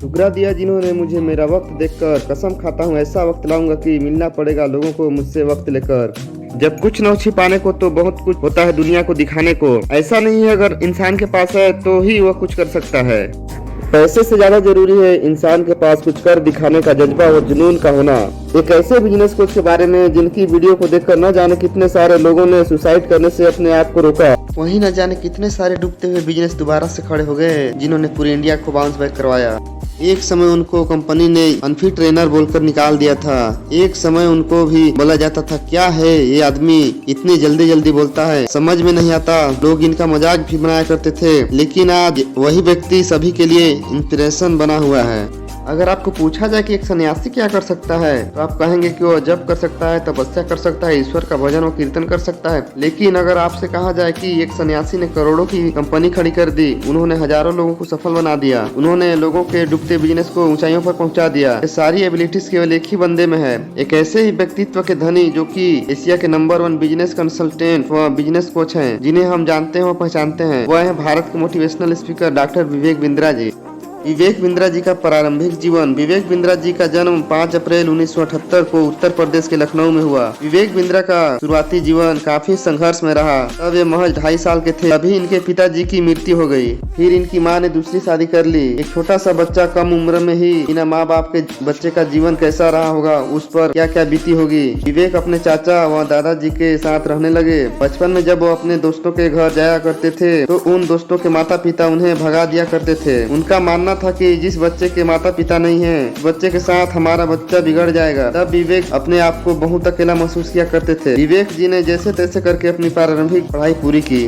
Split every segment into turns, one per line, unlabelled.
ठुकरा दिया जिन्होंने मुझे मेरा वक्त देखकर। कसम खाता हूँ ऐसा वक्त लाऊंगा कि मिलना पड़ेगा लोगों को मुझसे वक्त लेकर। जब कुछ न छिपाने को तो बहुत कुछ होता है दुनिया को दिखाने को। ऐसा नहीं है अगर इंसान के पास है तो ही वह कुछ कर सकता है। पैसे से ज्यादा जरूरी है इंसान के पास कुछ कर दिखाने का जज्बा और जुनून का होना। एक ऐसे बिजनेस कोच के बारे में जिनकी वीडियो को देखकर न जाने कितने सारे लोगों ने सुसाइड करने से अपने आप को रोका। वहीं न जाने कितने सारे डूबते हुए बिजनेस दोबारा से खड़े हो गए जिन्होंने पूरी इंडिया को बाउंस बैक करवाया। एक समय उनको कंपनी ने अनफिट ट्रेनर बोलकर निकाल दिया था। एक समय उनको भी बोला जाता था क्या है ये आदमी इतनी जल्दी जल्दी बोलता है, समझ में नहीं आता। लोग इनका मजाक भी बनाया करते थे। लेकिन आज वही व्यक्ति सभी के लिए इंस्पिरेशन बना हुआ है। अगर आपको पूछा जाए कि एक सन्यासी क्या कर सकता है तो आप कहेंगे कि वो जप कर सकता है, तपस्या कर सकता है, ईश्वर का भजन और कीर्तन कर सकता है। लेकिन अगर आपसे कहा जाए कि एक सन्यासी ने करोड़ों की कंपनी खड़ी कर दी, उन्होंने हजारों लोगों को सफल बना दिया, उन्होंने लोगों के डूबते बिजनेस को ऊंचाइयों पर पहुंचा दिया, ये सारी एबिलिटीज केवल एक ही बंदे में है। एक ऐसे ही व्यक्तित्व के धनी जो कि एशिया के नंबर 1 बिजनेस कंसल्टेंट व बिजनेस कोच हैं, जिन्हें हम जानते हैं और पहचानते हैं, वह है भारत के motivational speaker doctor Vivek Bindra ji. Vivek Bindra ji का प्रारंभिक जीवन। विवेक बिंद्रा जी का जन्म 5 अप्रैल 1978 को उत्तर प्रदेश के लखनऊ में हुआ। विवेक बिंद्रा का शुरुआती जीवन काफी संघर्ष में रहा। तब ये महज 2.5 साल के थे, तभी इनके पिताजी की मृत्यु हो गई। फिर इनकी मां ने दूसरी शादी कर ली। एक छोटा सा बच्चा कम उम्र में ही बिना माँ बाप के बच्चे का जीवन कैसा रहा होगा, उस पर क्या क्या बीती होगी। विवेक अपने चाचा व दादाजी के साथ रहने लगे। बचपन में जब वो अपने दोस्तों के घर जाया करते थे तो उन दोस्तों के माता पिता उन्हें भगा दिया करते थे। उनका मानना था कि जिस बच्चे के माता पिता नहीं हैं, उस बच्चे के साथ हमारा बच्चा बिगड़ जाएगा। तब विवेक अपने आप को बहुत अकेला महसूस किया करते थे। विवेक जी ने जैसे तैसे करके अपनी प्रारंभिक पढ़ाई पूरी की।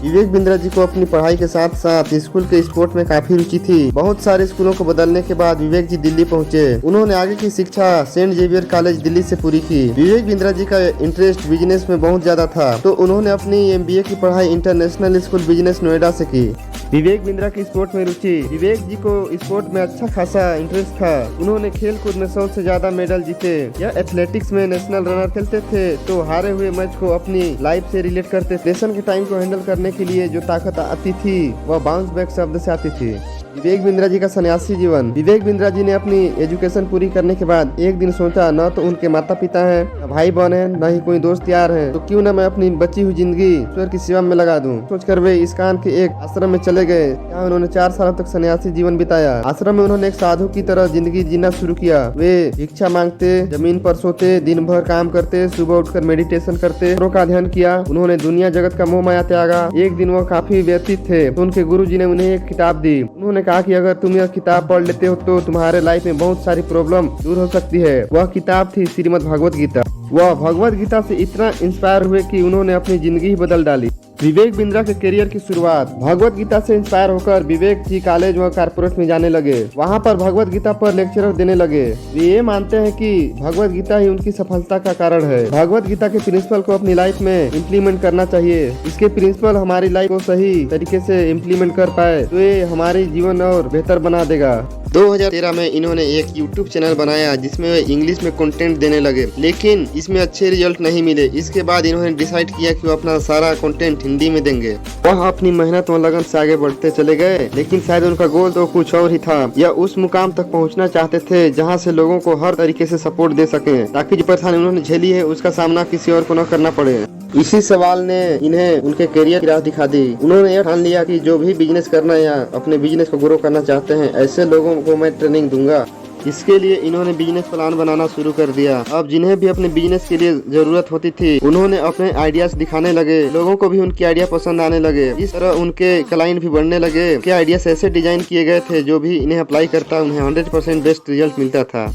विवेक बिंद्रा जी को अपनी पढ़ाई के साथ साथ स्कूल के स्पोर्ट में काफी रुचि थी। बहुत सारे स्कूलों को बदलने के बाद विवेक जी दिल्ली पहुंचे। उन्होंने आगे की शिक्षा सेंट जेवियर कॉलेज दिल्ली से पूरी की। विवेक बिंद्रा जी का इंटरेस्ट बिजनेस में बहुत ज्यादा था, तो उन्होंने अपनी MBA की पढ़ाई इंटरनेशनल स्कूल बिजनेस नोएडा से की। विवेक बिंद्रा की स्पोर्ट में रुचि। विवेक जी को स्पोर्ट में अच्छा खासा इंटरेस्ट था। उन्होंने खेल कूद में 100 से ज्यादा मेडल जीते। यह एथलेटिक्स में नेशनल रनर खेलते थे तो हारे हुए मैच को अपनी लाइफ से रिलेट करते। सेशन के टाइम को हैंडल करने के लिए जो ताकत आती थी वह बाउंस बैक शब्द से आती थी। विवेक बिंद्रा जी का सन्यासी जीवन। विवेक बिंद्रा जी ने अपनी एजुकेशन पूरी करने के बाद एक दिन सोचा, न तो उनके माता पिता हैं, न भाई बहन हैं, न ही कोई दोस्त यार हैं, तो क्यों न मैं अपनी बची हुई जिंदगी ईश्वर की सेवा में लगा दूं। सोचकर वे इस्कान के एक आश्रम में चले गए। यहाँ उन्होंने 4 सालों तक सन्यासी जीवन बिताया। आश्रम में उन्होंने एक साधु की तरह जिंदगी जीना शुरू किया। वे भिक्षा मांगते, जमीन पर सोते, दिन भर काम करते, सुबह उठकर मेडिटेशन करते, का अध्ययन किया। उन्होंने दुनिया जगत का मोह माया त्यागा। एक दिन वह काफी व्यतीत थे तो उनके गुरु जी ने उन्हें एक किताब दी। उन्होंने कहा कि अगर तुम यह किताब पढ़ लेते हो तो तुम्हारे लाइफ में बहुत सारी प्रॉब्लम दूर हो सकती है। वह किताब थी श्रीमद् भगवत गीता। वह भगवत गीता से इतना इंस्पायर हुए कि उन्होंने अपनी जिंदगी ही बदल डाली। विवेक बिंद्रा के करियर की शुरुआत। भगवत गीता से इंस्पायर होकर विवेक जी कॉलेज व कॉर्पोरेट में जाने लगे। वहां पर भगवत गीता पर लेक्चरर देने लगे। वे ये मानते हैं कि भगवत गीता ही उनकी सफलता का कारण है। भगवत गीता के प्रिंसिपल को अपनी लाइफ में इम्प्लीमेंट करना चाहिए। इसके प्रिंसिपल हमारी लाइफ को सही तरीके से इम्प्लीमेंट कर पाए तो ये हमारे जीवन और बेहतर बना देगा। 2013 में इन्होंने एक YouTube चैनल बनाया जिसमें वे इंग्लिश में कंटेंट देने लगे, लेकिन इसमें अच्छे रिजल्ट नहीं मिले। इसके बाद इन्होंने डिसाइड किया कि वो अपना सारा कंटेंट हिंदी में देंगे। वह अपनी मेहनत और लगन से आगे बढ़ते चले गए, लेकिन शायद उनका गोल तो कुछ और ही था। यह उस मुकाम तक पहुंचना चाहते थे जहां से लोगों को हर तरीके से सपोर्ट दे सके, ताकि जो परेशानी उन्होंने झेली है उसका सामना किसी और को न करना पड़े। इसी सवाल ने इन्हें उनके करियर की राह दिखा दी। उन्होंने यह ठान लिया कि जो भी बिजनेस करना या अपने बिजनेस को ग्रो करना चाहते हैं, ऐसे लोगों को मैं ट्रेनिंग दूंगा। इसके लिए इन्होंने बिजनेस प्लान बनाना शुरू कर दिया। अब जिन्हें भी अपने बिजनेस के लिए जरूरत होती थी, उन्होंने अपने आइडियाज दिखाने लगे। लोगों को भी उनके आइडिया पसंद आने लगे। इस तरह उनके क्लाइंट भी बढ़ने लगे। उनके आइडियाज ऐसे डिजाइन किए गए थे जो भी इन्हें अप्लाई करता उन्हें 100% बेस्ट रिजल्ट मिलता था।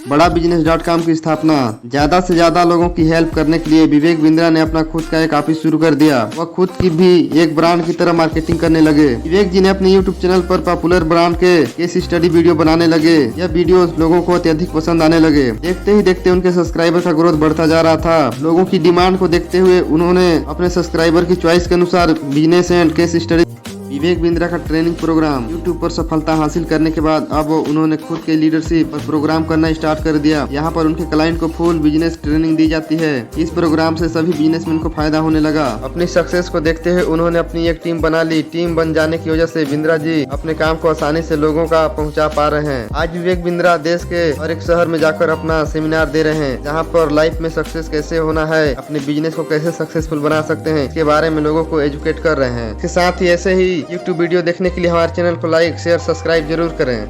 बड़ाबिजनेस.com की स्थापना। ज्यादा से ज्यादा लोगों की हेल्प करने के लिए विवेक बिंद्रा ने अपना खुद का एक ऑफिस शुरू कर दिया। वह खुद की भी एक ब्रांड की तरह मार्केटिंग करने लगे। विवेक जी ने अपने YouTube चैनल पर पॉपुलर ब्रांड के केस स्टडी वीडियो बनाने लगे। यह वीडियो लोगों को अत्यधिक पसंद आने लगे। देखते ही देखते उनके सब्सक्राइबर का ग्रोथ बढ़ता जा रहा था। लोगों की डिमांड को देखते हुए उन्होंने अपने सब्सक्राइबर की चॉइस के अनुसार business and case study Vivek Bindra का ट्रेनिंग प्रोग्राम। यूट्यूब पर सफलता हासिल करने के बाद अब उन्होंने खुद के लीडरशिप पर प्रोग्राम करना स्टार्ट कर दिया। यहाँ पर उनके क्लाइंट को फुल बिजनेस ट्रेनिंग दी जाती है। इस प्रोग्राम से सभी बिजनेसमैन को फायदा होने लगा। अपनी सक्सेस को देखते हुए उन्होंने अपनी एक टीम बना ली। टीम बन जाने की वजह से बिंद्रा जी अपने काम को आसानी से लोगों का पहुंचा पा रहे हैं। आज विवेक बिंद्रा देश के हर एक शहर में जाकर अपना सेमिनार दे रहे हैं, जहां पर लाइफ में सक्सेस कैसे होना है, अपने बिजनेस को कैसे सक्सेसफुल बना सकते हैं, इसके बारे में लोगों को एजुकेट कर रहे हैं। इसके साथ ही ऐसे ही यूट्यूब वीडियो देखने के लिए हमारे चैनल को लाइक शेयर सब्सक्राइब जरूर करें।